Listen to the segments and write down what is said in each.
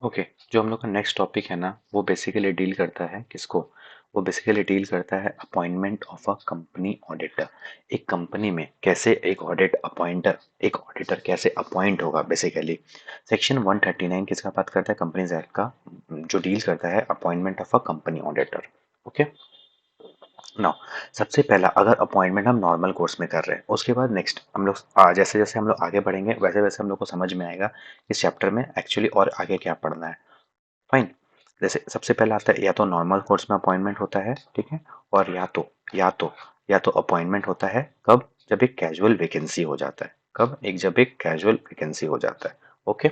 Okay. जो हम लोग का नेक्स्ट टॉपिक है ना, वो बेसिकली डील करता है किसको? वो बेसिकली डील करता है appointment of a company auditor. एक कंपनी में कैसे एक ऑडिटर कैसे अपॉइंट होगा बेसिकली। सेक्शन 139 किसका बात करता है? कंपनीज एक्ट का, जो डील करता है appointment of a company auditor. Okay. Now, सबसे पहला अगर अपॉइंटमेंट हम नॉर्मल कोर्स में कर रहे हैं, उसके बाद नेक्स्ट हम लोग जैसे जैसे हम लोग आगे बढ़ेंगे वैसे वैसे हम लोग को समझ में आएगा इस चैप्टर में एक्चुअली और आगे क्या पढ़ना है। फाइन। जैसे सबसे पहला आता है, या तो नॉर्मल कोर्स में अपॉइंटमेंट होता है, ठीक है, और या तो अपॉइंटमेंट होता है कब? जब एक कैजुअल वैकेंसी हो जाता है। कब? जब एक कैजुअल वैकेंसी हो जाता है। ओके।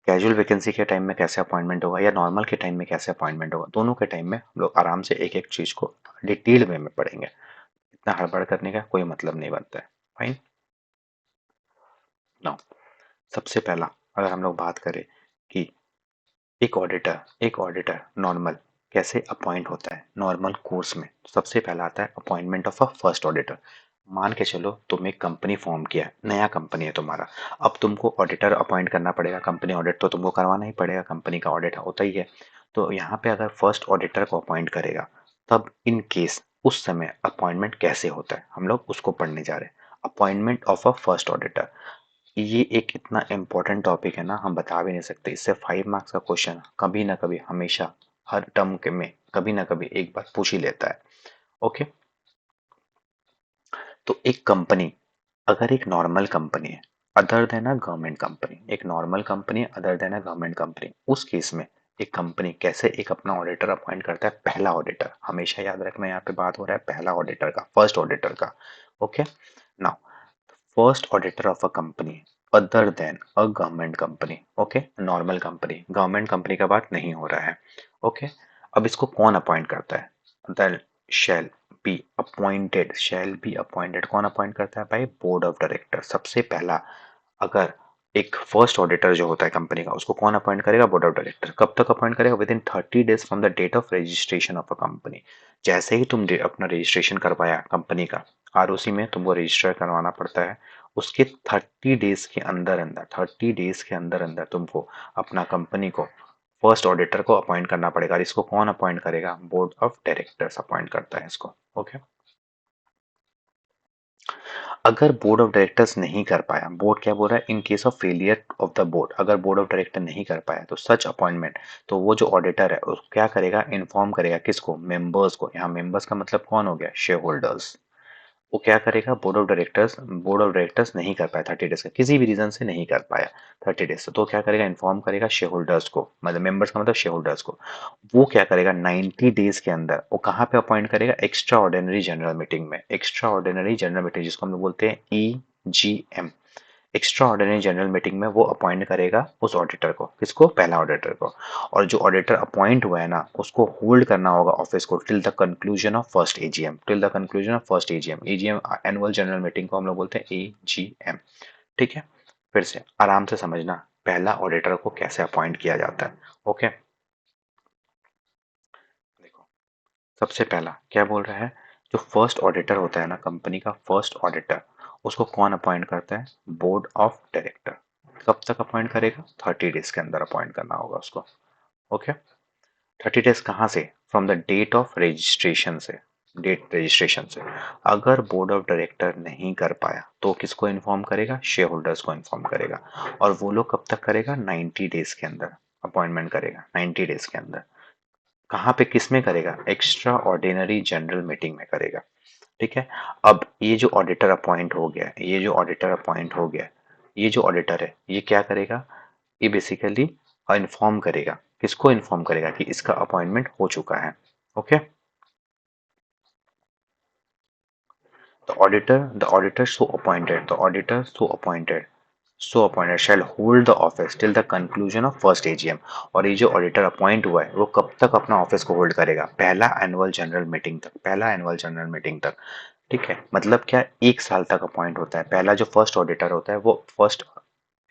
कैजुअल वैकेंसी के टाइम में कैसे अपॉइंटमेंट होगा या नॉर्मल के टाइम में कैसे अपॉइंटमेंट होगा, दोनों के टाइम में हम लोग आराम से एक एक चीज को डिटेल वे में पढ़ेंगे। इतना हड़बड़ करने का कोई मतलब नहीं बनता है। फाइन। नाउ, सबसे पहला अगर हम लोग बात करें कि एक ऑडिटर नॉर्मल कैसे अपॉइंट होता है नॉर्मल कोर्स में, तो सबसे पहला आता है appointment of a first auditor. मान के चलो तुम एक कंपनी फॉर्म किया है, नया कंपनी है तुम्हारा। अब तुमको ऑडिटर अपॉइंट करना पड़ेगा, कंपनी ऑडिट तो तुमको करवाना ही पड़ेगा, कंपनी का ऑडिट होता ही है। तो यहाँ पे अगर फर्स्ट ऑडिटर को अपॉइंट करेगा, तब इन केस उस समय अपॉइंटमेंट कैसे होता है हम लोग उसको पढ़ने जा रहे हैं। Appointment of a first auditor, ये एक इतना इम्पोर्टेंट टॉपिक है ना, हम बता भी नहीं सकते। इससे 5 मार्क्स का क्वेश्चन कभी ना कभी, हमेशा, हर टर्म के में कभी ना कभी एक बार पूछ ही लेता है। ओके। तो एक कंपनी, अगर एक नॉर्मल कंपनी है other than a government company, एक नॉर्मल कंपनी है other than a government company, उस केस में एक कंपनी कैसे एक अपना ऑडिटर अपॉइंट करता है? पहला ऑडिटर, हमेशा याद रखना, यहाँ पे बात हो रहा है पहला ऑडिटर का, फर्स्ट ऑडिटर का। Okay. Now, first auditor of a company other than a government company, okay, normal company, government company का बात नहीं हो रहा है। ओके। अब इसको कौन अपॉइंट करता है? The shall shall be appointed, कौन अपॉइंट करता है भाई? Board of director. सबसे पहला, अगर एक फर्स्ट ऑडिटर जो होता है कंपनी का, उसको कौन अपॉइंट करेगा? Board of director. कब तक अपॉइंट करेगा? Within 30 days from the date of registration of a company. जैसे ही तुम अपना रजिस्ट्रेशन करवाया कंपनी का, आरओसी में तुमको रजिस्टर करवाना पड़ता है, उसके 30 डेज के अंदर अंदर 30 डेज के अंदर अंदर तुमको अपना कंपनी को फर्स्ट ऑडिटर को अपॉइंट करना पड़ेगा। और इसको कौन अपॉइंट करेगा? बोर्ड ऑफ डायरेक्टर्स अपॉइंट करता है इसको। ओके। अगर बोर्ड ऑफ डायरेक्टर्स नहीं कर पाया, बोर्ड क्या बोल रहा है? इन case of failure of the board, अगर बोर्ड ऑफ डायरेक्टर नहीं कर पाया तो सच अपॉइंटमेंट, तो वो जो ऑडिटर है उसको क्या करेगा? इन्फॉर्म करेगा किसको? मेंबर्स को। यहाँ मेंबर्स का मतलब कौन हो गया? Share holders. वो क्या करेगा? बोर्ड ऑफ डायरेक्टर्स नहीं कर पाया 30 डेज का, किसी भी रीजन से नहीं कर पाया 30 डेज, तो क्या करेगा? इन्फॉर्म करेगा शेयर होल्डर्स को, मतलब मेंबर्स का मतलब शेयर होल्डर्स को। वो क्या करेगा? 90 डेज के अंदर वो कहाँ पे अपॉइंट करेगा? एक्स्ट्रा ऑर्डिनरी जनरल मीटिंग में। एक्स्ट्रा ऑर्डिनरी जनरल मीटिंग जिसको हम लोग बोलते हैं EGM। Extra ordinary general meeting में वो अपॉइंट करेगा उस ऑडिटर को। किसको? पहला ऑडिटर को। और जो ऑडिटर अपॉइंट हुआ है ना, उसको होल्ड करना होगा ऑफिस को till the conclusion of first AGM. Till the conclusion of first AGM, AGM annual general meeting को हम लोग बोलते हैं एजीएम। ठीक है। फिर से आराम से समझना पहला ऑडिटर को कैसे अपॉइंट किया जाता है। ओके। देखो, सबसे पहला क्या बोल रहा है? जो फर्स्ट ऑडिटर होता है ना, कंपनी का फर्स्ट ऑडिटर, उसको कौन अपॉइंट करता है? Board of director. कब तक अपॉइंट करेगा? 30 डेज के अंदर अपॉइंट करना होगा उसको। ओके। 30 डेज कहाँ से? From the date of registration से। डेट रजिस्ट्रेशन से। अगर बोर्ड ऑफ डायरेक्टर नहीं कर पाया तो किसको इन्फॉर्म करेगा? शेयर होल्डर्स को इन्फॉर्म करेगा। और वो लोग कब तक करेगा? 90 डेज के अंदर अपॉइंटमेंट करेगा, 90 डेज के अंदर। कहाँ पे, किस में करेगा? एक्स्ट्रा ऑर्डिनरी जनरल मीटिंग में करेगा। ठीक है। अब ये जो ऑडिटर अपॉइंट हो गया, ये जो ऑडिटर है ये क्या करेगा? ये बेसिकली इन्फॉर्म करेगा, किसको इन्फॉर्म करेगा? कि इसका अपॉइंटमेंट हो चुका है। Okay. The auditor shall hold the office till the conclusion of first AGM. और ये जो ऑडिटर अपॉइंट हुआ है वो कब तक अपना ऑफिस को होल्ड करेगा? पहला एनुअल जनरल मीटिंग तक। ठीक है। मतलब क्या? 1 साल तक अपॉइंट होता है। पहला जो फर्स्ट ऑडिटर होता है वो फर्स्ट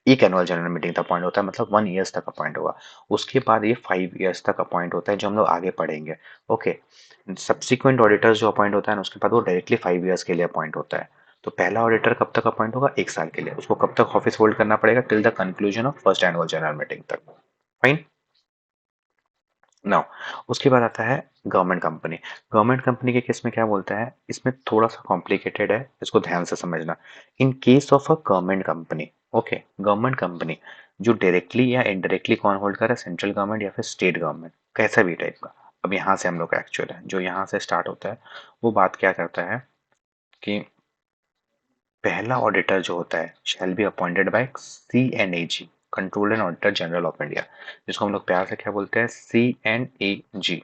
एक एनुअल जनरल मीटिंग तक अपॉइंट होता है, मतलब 1 ईयर्स तक अपॉइंट होगा। उसके बाद ये 5 ईयर्स तक अपॉइंट होता है, जो हम लोग आगे पढ़ेंगे। ओके। सब्सिक्वेंट ऑडिटर्स जो अपॉइंट होता है ना, उसके बाद वो डायरेक्टली 5 ईयर्स के लिए अपॉइंट होता है। तो पहला ऑडिटर कब तक अपॉइंट होगा? 1 साल के लिए। उसको कब तक ऑफिस होल्ड करना पड़ेगा? Till the conclusion of first annual general meeting तक। फाइन। नाउ उसके बाद आता है गवर्नमेंट कंपनी। गवर्नमेंट कंपनी के केस में क्या बोलता है, इसमें थोड़ा सा कॉम्प्लिकेटेड है, इसको ध्यान से समझना। इन case of a government company, okay, government company जो डायरेक्टली या इनडायरेक्टली कौन होल्ड कर रहा है, सेंट्रल गवर्नमेंट या फिर स्टेट गवर्नमेंट, कैसा भी टाइप का। अब यहाँ से हम लोग का एक्चुअल है जो यहाँ से स्टार्ट होता है, वो बात क्या करता है कि पहला ऑडिटर जो होता है shall be appointed by CNAG, controller and auditor general of India, जिसको हम लोग प्यार से क्या बोलते हैं, CNAG।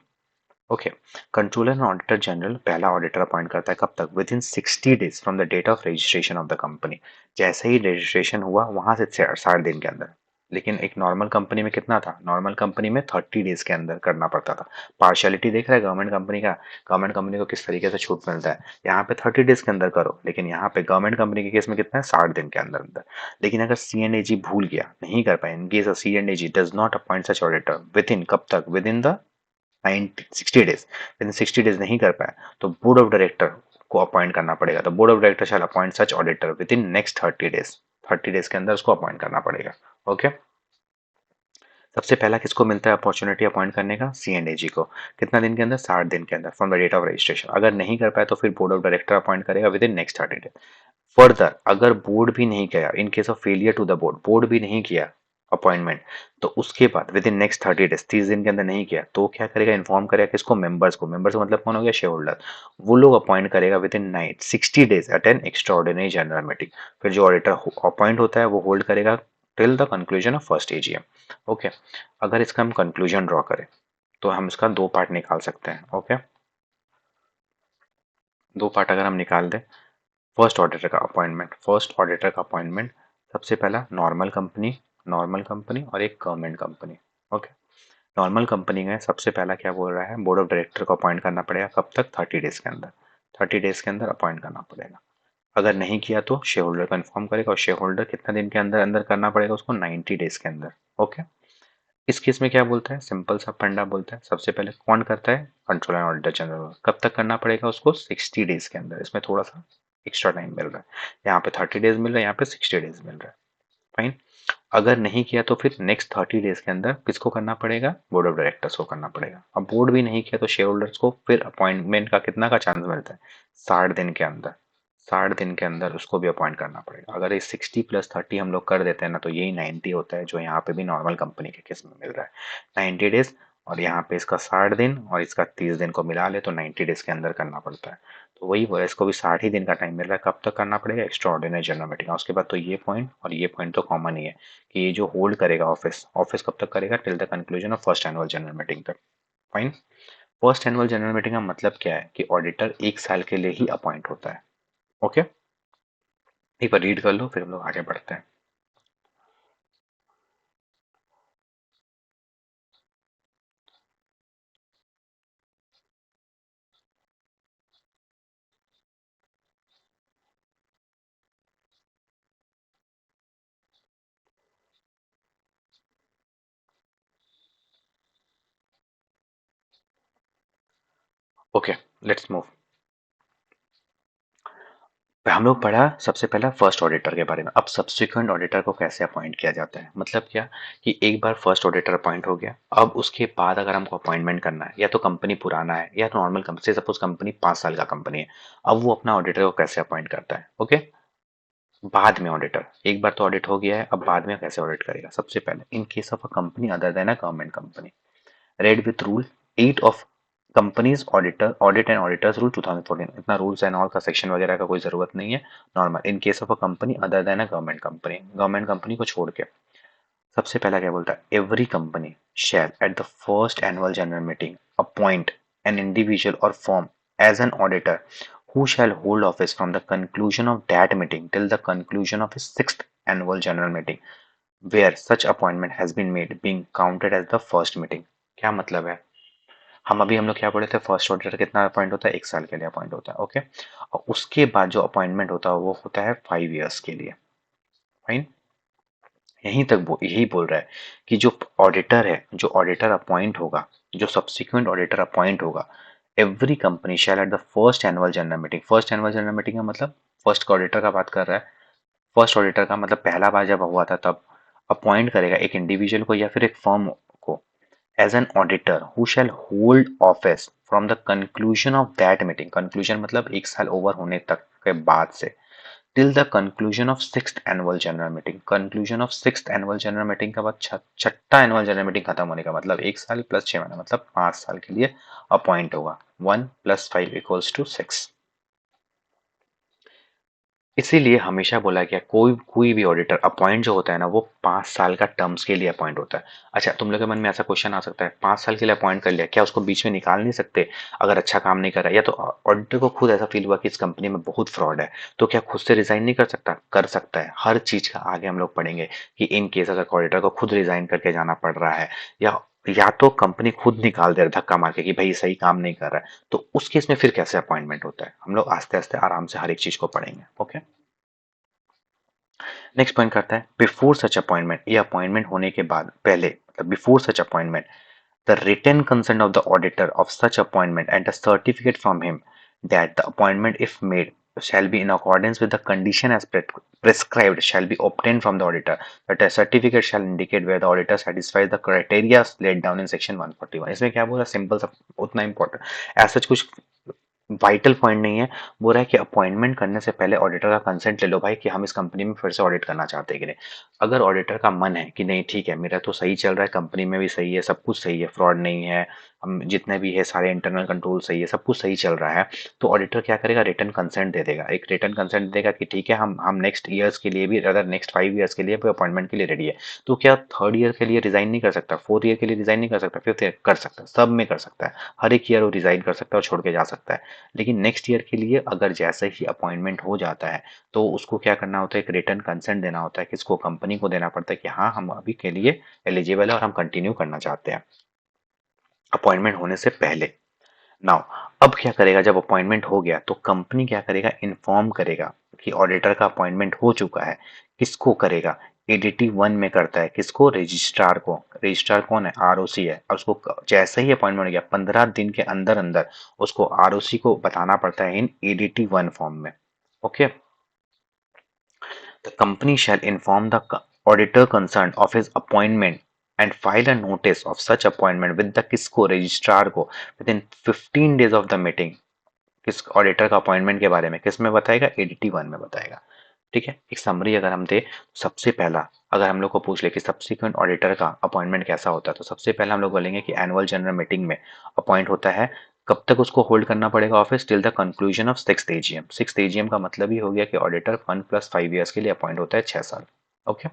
Okay, controller and auditor general पहला ऑडिटर अपॉइंट करता है, कब तक, within 60 days from the date of registration of the company. जैसे ही रजिस्ट्रेशन हुआ वहां से 60 दिन के अंदर। लेकिन एक नॉर्मल कंपनी में कितना था, नॉर्मल कंपनी में 30 डेज के अंदर करना पड़ता था। पार्शियलिटी देख रहा है गवर्नमेंट कंपनी का, गवर्नमेंट कंपनी को किस तरीके से छूट मिलता है, यहाँ पे 30 डेज के अंदर करो, लेकिन यहाँ पे गवर्नमेंट कंपनी के केस में कितना है, 60 दिन के अंदर अंदर। लेकिन अगर CNAG भूल गया, नहीं कर पाए, in case CNAG does not appoint such auditor within, कब तक, within the 60 days, within 60 days नहीं कर पाया, तो बोर्ड ऑफ डायरेक्टर को अपॉइंट करना पड़ेगा। तो board of director shall appoint such auditor within next 30 days, 30 days के अंदर उसको अपॉइंट करना पड़ेगा। ओके, सबसे पहला किसको मिलता है अपॉर्चुनिटी अपॉइंट करने का, CNAG को। कितना दिन के अंदर, 60 दिन के अंदर from the date of registration. अगर नहीं कर पाए तो फिर बोर्ड ऑफ डायरेक्टर अपॉइंट करेगा within next 30 days. Further अगर बोर्ड भी नहीं किया, in case of failure to the board, board भी नहीं किया अपॉइंटमेंट, तो उसके बाद विद इन नेक्स्ट 30 डेज, 30 दिन के अंदर नहीं किया, तो क्या करेगा, इन्फॉर्म करेगा किसको, मेंबर्स को। मेंबर्स का मतलब कौन हो गया, शेयर होल्डर। वो लोग अपॉइंट करेगा within 60 days at an extra ordinary general meeting. फिर जो ऑडिटर अपॉइंट होता है वो होल्ड करेगा till the conclusion of first AGM। Okay, अगर इसका हम कंक्लूजन ड्रॉ करें तो हम इसका दो पार्ट निकाल सकते हैं। ओके, दो पार्ट अगर हम निकाल दें, फर्स्ट ऑडिटर का अपॉइंटमेंट, फर्स्ट ऑडिटर का अपॉइंटमेंट, सबसे पहला नॉर्मल कंपनी, नॉर्मल कंपनी और एक government company. Okay, normal company में सबसे पहला क्या बोल रहा है, बोर्ड ऑफ डायरेक्टर को अपॉइंट करना पड़ेगा, कब तक, 30 डेज के अंदर, 30 डेज के अंदर अपॉइंट करना पड़ेगा। अगर नहीं किया तो शेयर होल्डर को इन्फॉर्म करेगा, और शेयर होल्डर कितना दिन के अंदर अंदर करना पड़ेगा उसको, 90 डेज के अंदर। ओके, इस केस में क्या बोलता है, सिंपल सा फंडा बोलता है, सबसे पहले कौन करता है, कंट्रोलर एंड ऑडिटर जनरल। कब तक करना पड़ेगा उसको, 60 डेज के अंदर। इसमें थोड़ा सा एक्स्ट्रा टाइम मिल रहा है, यहाँ पे 30 डेज मिल रहा है, यहाँ पे 60 डेज मिल रहा है। फाइन। अगर नहीं किया तो फिर नेक्स्ट 30 डेज के अंदर किसको करना पड़ेगा, बोर्ड ऑफ डायरेक्टर्स को करना पड़ेगा। अब बोर्ड भी नहीं किया तो शेयर होल्डर्स को फिर अपॉइंटमेंट का कितना का चांस मिलता है, 60 दिन के अंदर, 60 दिन के अंदर उसको भी अपॉइंट करना पड़ेगा। अगर ये 60 + 30 हम लोग कर देते हैं ना, तो यही 90 होता है, जो यहाँ पे भी नॉर्मल कंपनी के केस में मिल रहा है, 90 डेज। और यहाँ पे इसका 60 दिन और इसका 30 दिन को मिला ले तो 90 डेज के अंदर करना पड़ता है। तो वही वो है, इसको भी 60 ही दिन का टाइम मिल रहा है, कब तक करना पड़ेगा, एक्स्ट्रा ऑर्डिनरी जनरल मीटिंग। उसके बाद तो ये पॉइंट और ये पॉइंट तो कॉमन ही है कि ये जो होल्ड करेगा ऑफिस, ऑफिस कब तक करेगा, till the conclusion of first annual general meeting तक। Fine. First annual general meeting का मतलब क्या है कि ऑडिटर 1 साल के लिए ही अपॉइंट होता है। ओके, एक बार रीड कर लो फिर हम लोग आगे बढ़ते हैं। Okay, let's move. हम लोग पढ़ा सबसे पहला फर्स्ट ऑडिटर के बारे में। अब सब्सिक्वेंट ऑडिटर को कैसे अपॉइंट किया जाता है, मतलब क्या कि एक बार फर्स्ट ऑडिटर अपॉइंट हो गया, अब उसके बाद अगर हमको अपॉइंटमेंट करना है, या तो कंपनी पुराना है या नॉर्मल कंपनी, से सपोज कंपनी 5 साल का कंपनी है, अब वो अपना ऑडिटर को कैसे अपॉइंट करता है। ओके, बाद में ऑडिटर, एक बार तो ऑडिट हो गया है, अब बाद में कैसे ऑडिट करेगा। सबसे पहले, in case of a company other than a government company, read with rule 8 of companies auditor audit and auditors rule 2014। इतना रूल्स एंड ऑल का सेक्शन वगैरह का कोई जरूरत नहीं है, normal. In case of a company other than a government company, government company को छोड़ के, सबसे पहला क्या बोलता है, every company shall at the first annual general meeting appoint an individual और form as an auditor who shall hold office from the conclusion of that meeting till the conclusion of his sixth annual general meeting where such appointment has been made being counted as the first meeting। क्या मतलब है, हम लोग क्या पढ़े थे, first auditor कितना appoint होता है, 1 साल के लिए अपॉइंट होता है। ओके, और उसके बाद जो अपॉइंटमेंट होता है वो होता है 5 years के लिए। फाइन, यहीं तक यही बोल रहा है कि जो ऑडिटर है, जो ऑडिटर अपॉइंट होगा, जो सब्सिक्वेंट ऑडिटर अपॉइंट होगा, every company shall at the first annual general meeting. First annual general meeting का मतलब फर्स्ट ऑडिटर का बात कर रहा है। फर्स्ट ऑडिटर का मतलब पहला बार जब हुआ था तब अपॉइंट करेगा एक इंडिविजुअल को या फिर एक firm as an auditor who shall hold office from the conclusion of that meeting, conclusion मतलब 1 साल ओवर होने तक के बाद से, till the conclusion of sixth annual general meeting, conclusion of sixth annual general meeting के बाद छठा एनुअल जनरल मीटिंग खत्म होने का मतलब 1 साल प्लस 6 महीने मतलब 5 साल के लिए अपॉइंट होगा। 1 + 5 = 6। इसीलिए हमेशा बोला गया कोई कोई भी ऑडिटर अपॉइंट जो होता है ना वो 5 साल का टर्म्स के लिए अपॉइंट होता है। अच्छा, तुम लोग के मन में ऐसा क्वेश्चन आ सकता है, 5 साल के लिए अपॉइंट कर लिया, क्या उसको बीच में निकाल नहीं सकते अगर अच्छा काम नहीं कर रहा है? या तो ऑडिटर को खुद ऐसा फील हुआ कि इस कंपनी में बहुत फ्रॉड है, तो क्या खुद से रिजाइन नहीं कर सकता? कर सकता है। हर चीज का आगे हम लोग पढ़ेंगे कि इन केस अगर ऑडिटर को खुद रिजाइन करके जाना पड़ रहा है, या तो कंपनी खुद निकाल दे धक्का मार के कि भाई सही काम नहीं कर रहा है, तो उस केस में फिर कैसे अपॉइंटमेंट होता है, हम लोग आस्ते आस्ते आराम से हर एक चीज को पढ़ेंगे। ओके, नेक्स्ट पॉइंट करता है बिफोर सच अपॉइंटमेंट, ये अपॉइंटमेंट होने के बाद, पहले मतलब before such appointment, the written consent of the auditor of such appointment and a certificate from him that the appointment if made shall be in accordance with the condition as prescribed shall be obtained from the auditor, that a certificate shall indicate where the auditor satisfies the criteria laid down in section 141। इसमें क्या बोला, simple सा, उतना important ऐसा कुछ vital point नहीं है। बोल रहा है कि अपॉइंटमेंट करने से पहले ऑडिटर का कंसेंट ले लो भाई कि हम इस कंपनी में फिर से ऑडिट करना चाहते हैं कि नहीं। अगर ऑडिटर का मन है कि नहीं ठीक है मेरा तो सही चल रहा है, कंपनी में भी सही है, सब कुछ सही है, फ्रॉड नहीं है, हम जितने भी है सारे इंटरनल कंट्रोल सही है, सब कुछ सही चल रहा है, तो ऑडिटर क्या करेगा, रिटर्न कंसेंट दे देगा, एक रिटर्न कंसेंट देगा कि ठीक है हम नेक्स्ट ईयर्स के लिए भी, अगर नेक्स्ट 5 ईयर्स के लिए भी अपॉइंटमेंट के लिए रेडी है। तो क्या थर्ड ईयर के लिए रिजाइन नहीं कर सकता, फोर्थ ईयर के लिए रिजाइन नहीं कर सकता, फिफ्थ ईयर कर सकता है, सब में कर सकता है, हर एक ईयर वो रिजाइन कर सकता है और छोड़ के जा सकता है। लेकिन नेक्स्ट ईयर के लिए अगर जैसे ही अपॉइंटमेंट हो जाता है तो उसको क्या करना होता है, एक रिटर्न कंसेंट देना होता है, किसको, कंपनी को देना पड़ता है कि हाँ हम अभी के लिए एलिजिबल है और हम कंटिन्यू करना चाहते हैं अपॉइंटमेंट होने से पहले। नाउ अब क्या करेगा, जब अपॉइंटमेंट हो गया तो कंपनी क्या करेगा, इन्फॉर्म करेगा कि ऑडिटर का अपॉइंटमेंट हो चुका है। किसको करेगा, एडीटी 1 में करता है, किसको, रजिस्ट्रार को। रजिस्ट्रार कौन है, आरओसी है, और उसको जैसे ही अपॉइंटमेंट हो गया 15 दिन के अंदर अंदर उसको आरओसी को बताना पड़ता है इन एडीटी 1 फॉर्म में। Okay, the company shall inform the auditor concerned of his appointment and file a notice of such appointment with the किसको, रजिस्ट्रार को, within 15 days of the meeting। किस ऑडिटर का अपॉइंटमेंट के बारे में किस में बताएगा, एडीटी 1 में बताएगा। ठीक है, एक समरी अगर हम दे, सबसे पहला अगर हम लोग को पूछ ले कि सब्सिक्वेंट ऑडिटर का अपॉइंटमेंट कैसा होता है, तो सबसे पहला हम लोग बोलेंगे कि एनुअल जनरल मीटिंग में अपॉइंट होता है। कब तक उसको होल्ड करना पड़ेगा office, till the conclusion of sixth AGM. Sixth AGM का मतलब ही हो गया कि ऑडिटर 1 + 5 ईयर्स के लिए अपॉइंट होता है, 6 साल। ओके,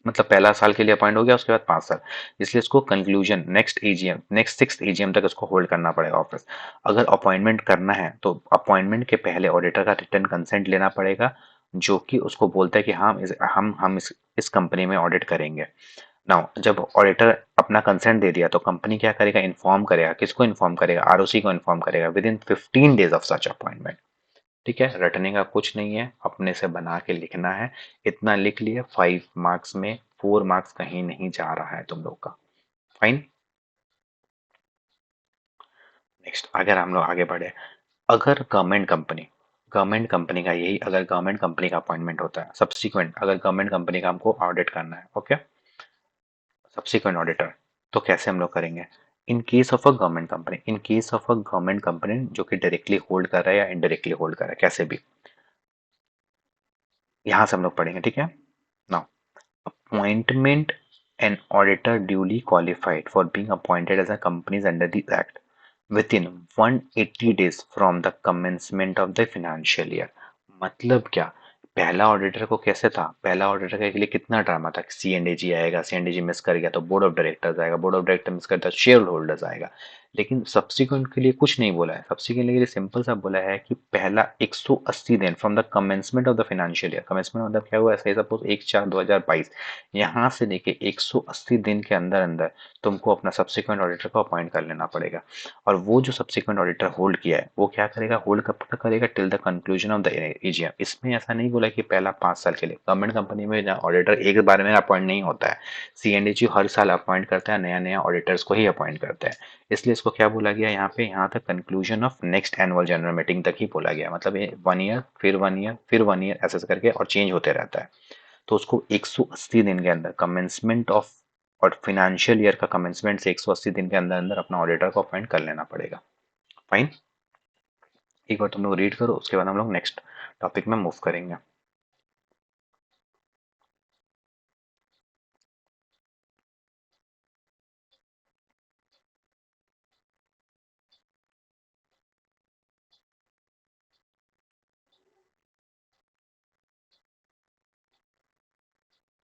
मतलब पहला साल के लिए अपॉइंट हो गया, उसके बाद 5 साल, इसलिए इसको conclusion next AGM, next sixth AGM तक इसको होल्ड करना पड़ेगा ऑफिस। अगर अपॉइंटमेंट करना है तो अपॉइंटमेंट के पहले ऑडिटर का रिटर्न कंसेंट लेना पड़ेगा, जो कि उसको बोलता है कि हाँ हम इस कंपनी में ऑडिट करेंगे। नाउ जब ऑडिटर अपना कंसेंट दे दिया तो कंपनी क्या करेगा, इन्फॉर्म करेगा, किसको इन्फॉर्म करेगा, आरओसी को इन्फॉर्म करेगा with in 15 days of such appointment. ठीक है, रटने का कुछ नहीं है, अपने से बना के लिखना है, इतना लिख लिए, 5 मार्क्स में 4 मार्क्स कहीं नहीं जा रहा है तुम लोग का। फाइन, नेक्स्ट अगर हम लोग आगे बढ़े, अगर गवर्नमेंट कंपनी का यही, अगर गवर्नमेंट कंपनी का अपॉइंटमेंट होता है सब्सिक्वेंट, अगर गवर्नमेंट कंपनी का हमको ऑडिट करना है, ओके, सब्सिक्वेंट ऑडिटर, तो कैसे हम लोग करेंगे, इन case of a government company, in case of a government company जो कि डायरेक्टली होल्ड कर रहा है या इनडायरेक्टली होल्ड कर रहा है, कैसे भी, यहां से हम लोग पढ़ेंगे। ठीक है, now appointment, an auditor duly qualified for being appointed as a companies under the act within 180 days from the commencement of the financial year। मतलब क्या, पहला ऑडिटर को कैसे था, पहला ऑडिटर के लिए कितना ड्रामा था, सीएनडीजी आएगा, सीएनडीजी मिस कर गया तो बोर्ड ऑफ डायरेक्टर्स आएगा, बोर्ड ऑफ डायरेक्टर मिस करता है शेयर होल्डर्स आएगा। लेकिन सब्सिक्वेंट के लिए कुछ नहीं बोला है, सब्सिक्वेंट के लिए सिंपल सा बोला है कि पहला 180 दिन from the commencement of the financial year, commencement मतलब क्या हुआ, ऐसे सपोज 1/4/2022, यहाँ से लेके 180 दिन के अंदर अंदर तुमको अपना सब्सिक्वेंट ऑडिटर को अपॉइंट कर लेना पड़ेगा। और वो जो सब्सिक्वेंट ऑडिटर होल्ड किया है वो क्या करेगा, होल्ड कब तक करेगा, till the conclusion of the AGM. इसमें ऐसा नहीं बोला कि पहला 5 साल के लिए, गवर्नमेंट कंपनी में ऑडिटर एक बार में अपॉइंट नहीं होता है, सीएनडीजी हर साल अपॉइंट करता है, नया नया ऑडिटर्स को ही अपॉइंट करता है। इसलिए इसको क्या बोला गया यहाँ पे, यहाँ तक conclusion of next annual general meeting तक ही बोला गया, मतलब ये 1 ईयर फिर 1 ईयर फिर 1 ईयर ऐसे करके और चेंज होते रहता है। तो उसको 180 दिन के अंदर कमेंसमेंट ऑफ और फाइनेंशियल ईयर का कमेंसमेंट से 180 दिन के अंदर अंदर अपना ऑडिटर को अपॉइंट कर लेना पड़ेगा। फाइन, एक बार तुम लोग रीड करो, उसके बाद हम लोग नेक्स्ट टॉपिक में मूव करेंगे।